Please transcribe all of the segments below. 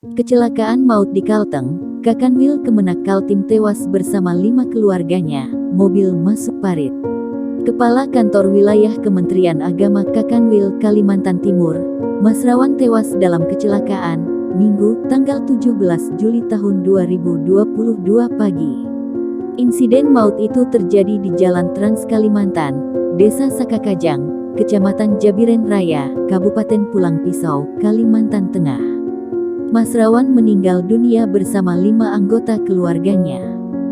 Kecelakaan maut di Kalteng, Kakanwil Kemenak Kaltim tewas bersama 5 keluarganya, mobil masuk parit. Kepala Kantor Wilayah Kementerian Agama Kakanwil Kalimantan Timur, Masrawan tewas dalam kecelakaan, Minggu, tanggal 17 Juli tahun 2022 pagi. Insiden maut itu terjadi di Jalan Trans Kalimantan, Desa Sakakajang, Kecamatan Jabiren Raya, Kabupaten Pulang Pisau, Kalimantan Tengah. Masrawan meninggal dunia bersama 5 anggota keluarganya.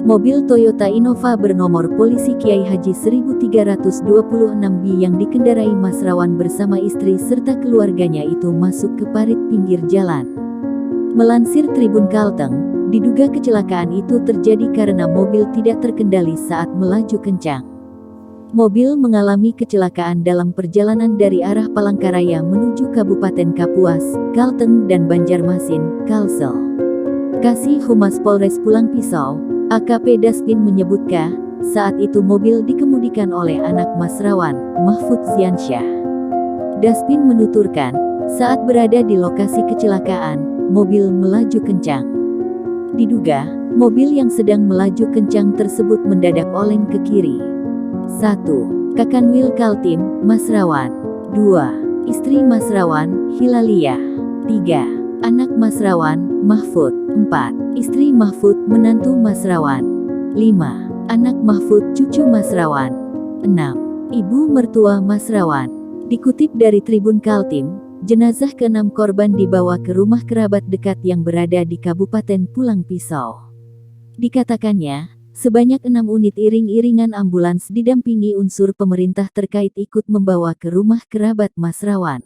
Mobil Toyota Innova bernomor polisi Kiai Haji 1326B yang dikendarai Masrawan bersama istri serta keluarganya itu masuk ke parit pinggir jalan. Melansir Tribun Kalteng, diduga kecelakaan itu terjadi karena mobil tidak terkendali saat melaju kencang. Mobil mengalami kecelakaan dalam perjalanan dari arah Palangkaraya menuju Kabupaten Kapuas, Kalteng dan Banjarmasin, Kalsel. Kasih Humas Polres Pulang Pisau, AKP Daspin menyebutkan, saat itu mobil dikemudikan oleh anak Masrawan, Mahfud Ziansyah. Daspin menuturkan, saat berada di lokasi kecelakaan, mobil melaju kencang. Diduga, mobil yang sedang melaju kencang tersebut mendadak oleng ke kiri. 1. Kakanwil Kaltim, Masrawan. 2. Istri Masrawan, Hilaliyah. 3. Anak Masrawan, Mahfud. 4. Istri Mahfud, menantu Masrawan. 5. Anak Mahfud, cucu Masrawan. 6. Ibu mertua Masrawan. Dikutip dari Tribun Kaltim, jenazah ke-6 korban dibawa ke rumah kerabat dekat yang berada di Kabupaten Pulang Pisau. Dikatakannya, sebanyak 6 unit iring-iringan ambulans didampingi unsur pemerintah terkait ikut membawa ke rumah kerabat Masrawan.